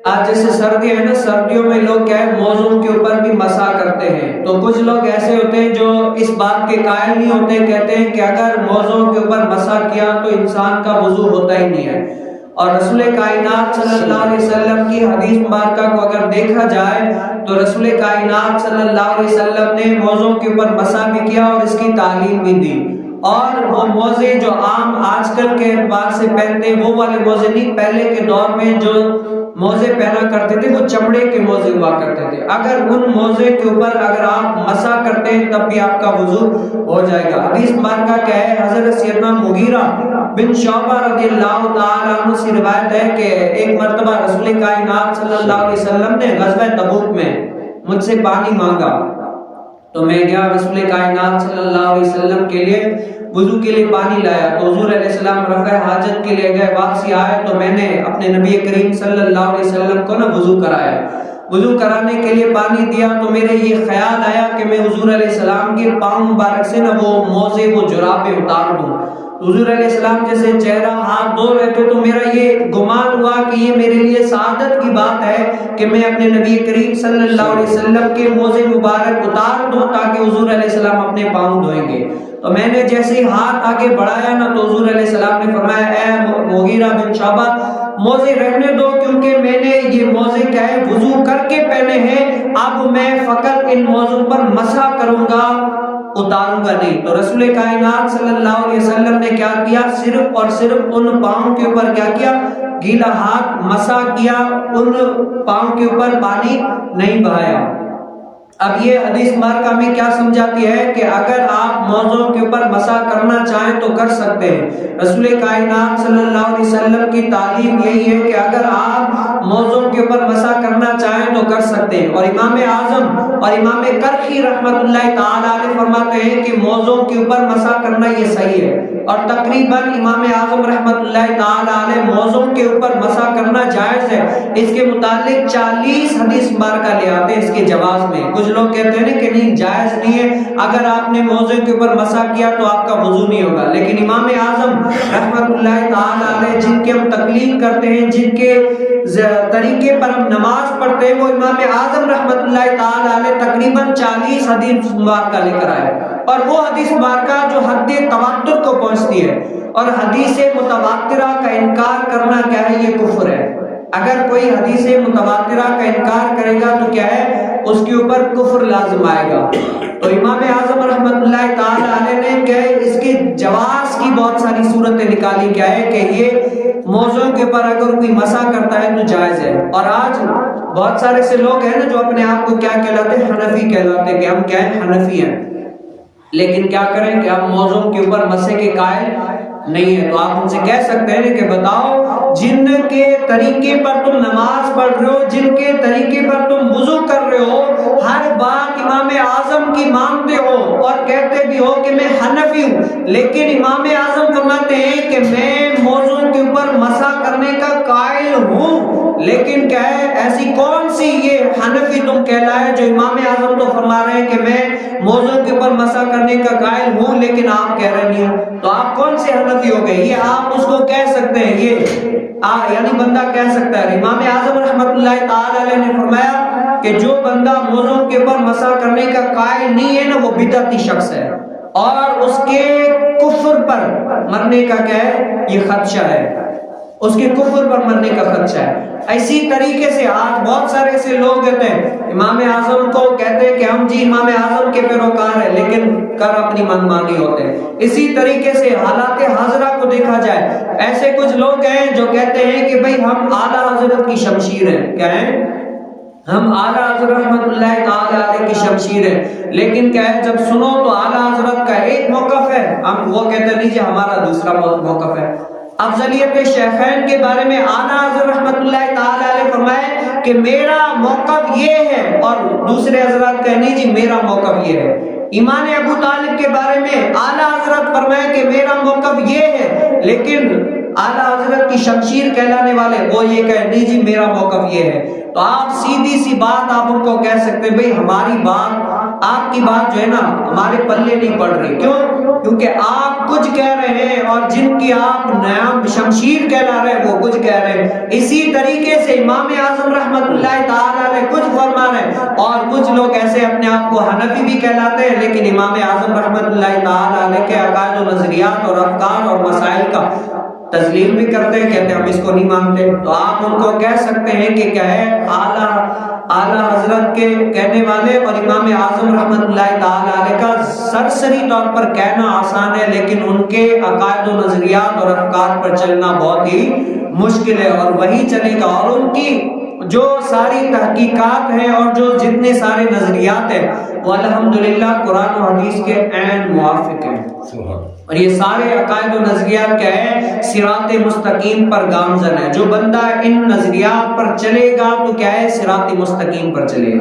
آج جیسے سردیاں ہیں نا، سردیوں میں لوگ کیا ہے موزوں کے اوپر بھی مسح کرتے ہیں، تو کچھ لوگ ایسے ہوتے ہیں جو اس بات کے قائل نہیں ہوتے، کہتے ہیں کہ اگر موزوں کے اوپر مسح کیا تو انسان کا وضو ہوتا ہی نہیں ہے۔ اور رسول کائنات صلی اللہ علیہ وسلم کی حدیث مبارکہ کو اگر دیکھا جائے تو رسول کائنات صلی اللہ علیہ وسلم نے موزوں کے اوپر مسح بھی کیا اور اس کی تعلیم بھی دی۔ اور وہ موزے جو عام آج کل کے اعتبار سے پہنتے ہیں وہ والے موزے نہیں، پہلے کے دور میں جو موزے پہنا کرتے تھے وہ چمڑے کے موزے ہوا کرتے تھے، اگر ان موزے کے اوپر اگر آپ مسح کرتے ہیں تب بھی آپ کا وضو ہو جائے گا۔ حدیث مبارکہ کیا ہے، حضرت سیدنا مغیرہ بن شعبہ رضی اللہ تعالی عنہ سے روایت ہے کہ ایک مرتبہ رسول کائنات صلی اللہ علیہ وسلم نے غزوہ تبوک میں مجھ سے پانی مانگا، تو میں گیا رسول کائنات صلی اللہ علیہ وسلم کے لیے وضو کے لیے پانی لایا، تو حضور علیہ السلام رفع حاجت کے لیے گئے، واپسی آئے تو میں نے اپنے نبی کریم صلی اللہ علیہ وسلم کو نا وضو کرایا۔ وضو کرانے کے لیے پانی دیا تو میرے یہ خیال آیا کہ میں حضور علیہ السلام کے پاؤں مبارک سے نا وہ موزے وہ جرابیں اتار دوں۔ حضور علیہ السلام جیسے چہرہ ہاتھ دھو رہے تھے تو میرا یہ گمان ہوا کہ یہ میرے لیے سعادت کی بات ہے کہ میں اپنے نبی کریم صلی اللہ علیہ وسلم کے موزے مبارک اتار دوں تاکہ حضور علیہ السلام اپنے پاؤں دھوئیں گے۔ تو میں نے جیسے ہی ہاتھ آگے بڑھایا نا تو حضور علیہ السلام نے فرمایا، اے مغیرہ بن شعبہ موزے رہنے دو، کیونکہ میں نے یہ موزے کیا ہے وضو کر کے پہنے ہیں، اب میں فقط ان موزوں پر مسح کروں گا، اتاروں گا نہیں۔ تو رسول کائنات صلی اللہ علیہ وسلم نے کیا کیا، صرف اور صرف ان پاؤں کے اوپر کیا کیا، گیلا ہاتھ مسح کیا، ان پاؤں کے اوپر پانی نہیں بہایا۔ اب یہ حدیث مبارکہ میں کیا سمجھاتی ہے کہ اگر آپ موضوع کے اوپر مسح کرنا چاہیں تو کر سکتے ہیں۔ رسول کائنات صلی اللہ علیہ وسلم کی تعلیم یہی ہے کہ اگر آپ موضوع کے اوپر مسح کرنا چاہیں تو کر سکتے ہیں۔ اور امام اعظم اور امام کرخی رحمت اللہ تعالی علیہ فرماتے ہیں کہ موضوع کے اوپر مسح کرنا یہ صحیح ہے، اور تقریباً امام اعظم رحمت اللہ تعالی علیہ موضوع کے اوپر مسح کرنا جائز ہے، اس کے متعلق 40 حدیث مبارکہ لے آتے ہیں اس کے جواز میں۔ کچھ لوگ کہتے ہیں کہ نہیں جائز نہیں ہے، اگر آپ نے موضوع کے اوپر مسح کیا تو آپ کا وضو نہیں ہوگا، لیکن امام اعظم رحمت اللہ تعالی علیہ جن کے ہم تقلید کرتے ہیں، جن کے طریقے پر ہم نماز پڑھتے ہیں، وہ امام اعظم رحمت اللہ تعالی علیہ تقریباً 40 حدیث مبارکہ لے کر آئے، اور وہ حدیث مبارکہ جو حد تواتر کو پہنچتی ہے، اور حدیث متواترہ کا انکار کرنا کیا ہے، یہ کفر ہے۔ اگر کوئی حدیث متواترہ کا انکار کرے گا تو کیا ہے، اس کے اوپر کفر لازم آئے گا۔ تو امام اعظم رحمت اللہ تعالی علیہ نے کیا ہے اس کے جواز کی بہت ساری صورتیں نکالی، کیا ہے کہ یہ موضوع کے اوپر اگر کوئی مسح کرتا ہے تو جائز ہے۔ اور آج بہت سارے سے لوگ ہیں نا جو اپنے آپ کو کیا کہلاتے ہیں، حنفی کہلاتے ہیں، کہ ہم کیا ہیں، حنفی ہیں، لیکن کیا کریں کہ ہم موضوع کے اوپر مسح کے قائل نہیں ہے۔ تو آپ ان سے کہہ سکتے ہیں کہ بتاؤ جن کے طریقے پر تم نماز پڑھ رہے ہو، جن کے طریقے پر تم وضو کر رہے ہو، ہر بات امام اعظم کی مانتے ہو اور کہتے بھی ہو کہ میں حنفی ہوں، لیکن امام اعظم فرماتے ہیں کہ میں موضوع کے اوپر مسح کرنے کا قائل ہوں، لیکن کیا ہے ایسی کون سی یہ حنفی تم کہلائے جو امام اعظم تو فرما رہے ہیں کہ میں موضوع کے اوپر مسح کرنے کا قائل ہوں لیکن آپ کہہ رہے نہیں ہو، تو آپ کون سے حنفی ہو گئے؟ یہ آپ اس کو کہہ سکتے ہیں، یہ یعنی بندہ کہہ سکتا ہے۔ امام اعظم رحمت اللہ تعالی علیہ نے فرمایا کہ جو بندہ موضوع کے اوپر مسح کرنے کا قائل نہیں ہے نا وہ بدعتی شخص ہے، اور اس کے کفر پر مرنے کا کیا ہے، یہ خدشہ ہے، اس کے کفر پر مرنے کا خدشہ ہے۔ اسی طریقے سے آج بہت سارے ایسے لوگ کہتے ہیں امام اعظم کو کہتے ہیں کہ ہم جی امام اعظم کے پیروکار ہیں، لیکن کر اپنی منمانی ہوتے ہیں۔ اسی طریقے سے حالات حاضرہ کو دیکھا جائے، ایسے کچھ لوگ ہیں جو کہتے ہیں کہ بھئی ہم اعلیٰ حضرت کی شمشیر ہیں، کیا ہیں، ہم اعلیٰ حضرت رحمت اللہ تعالی علیہ کی شمشیر ہے، لیکن کیا ہے جب سنو تو اعلیٰ حضرت کا ایک موقف ہے، ہم وہ کہتے ہیں نہیں جی ہمارا دوسرا موقف ہے۔ افضلیت شیخین کے بارے میں اعلیٰ حضرت رحمت اللہ تعالی علیہ فرمائے کہ میرا موقف یہ ہے، اور دوسرے حضرات کہے نہیں جی میرا موقف یہ ہے۔ ایمان ابو طالب کے بارے میں اعلیٰ حضرت فرمائے کہ میرا موقف یہ ہے، لیکن اعلیٰ حضرت کی شمشیر کہلانے والے وہ یہ کہے نہیں جی میرا موقف یہ ہے۔ تو آپ سیدھی سی بات آپ ان کو کہہ سکتے ہیں بھئی ہماری بات آپ کی بات جو ہے نا ہمارے پلے نہیں پڑ رہی. کیوں؟ کیونکہ آپ کچھ کہہ رہے ہیں اور جن کی آپ نام شمشیر کہلا رہے ہیں وہ کچھ کہہ رہے ہیں. اسی طریقے سے امام اعظم رحمت اللہ تعالی علیہ کچھ فرما رہے ہیں اور کچھ لوگ ایسے اپنے آپ کو حنفی بھی کہلاتے ہیں لیکن امام اعظم رحمت اللہ تعالی علیہ کے عقائد و نظریات اور افکار اور مسائل کا تسلیم بھی کرتے ہیں, کہتے ہیں ہم اس کو نہیں مانتے. تو آپ ان کو کہہ سکتے ہیں کہ کیا ہے اعلیٰ حضرت کے کہنے والے اور امام اعظم رحمت اللہ تعالی علیہ کا سرسری طور پر کہنا آسان ہے لیکن ان کے عقائد و نظریات اور افکار پر چلنا بہت ہی مشکل ہے اور وہی چلے گا. اور ان کی جو ساری تحقیقات ہیں اور جو جتنے سارے نظریات ہیں وہ الحمدللہ قرآن و حدیث کے عین موافق ہیں. اور یہ سارے عقائد و نظریات کیا ہے؟ صراط مستقیم پر گامزن ہے. جو بندہ ان نظریات پر چلے گا تو کیا ہے؟ صراط مستقیم پر چلے گا.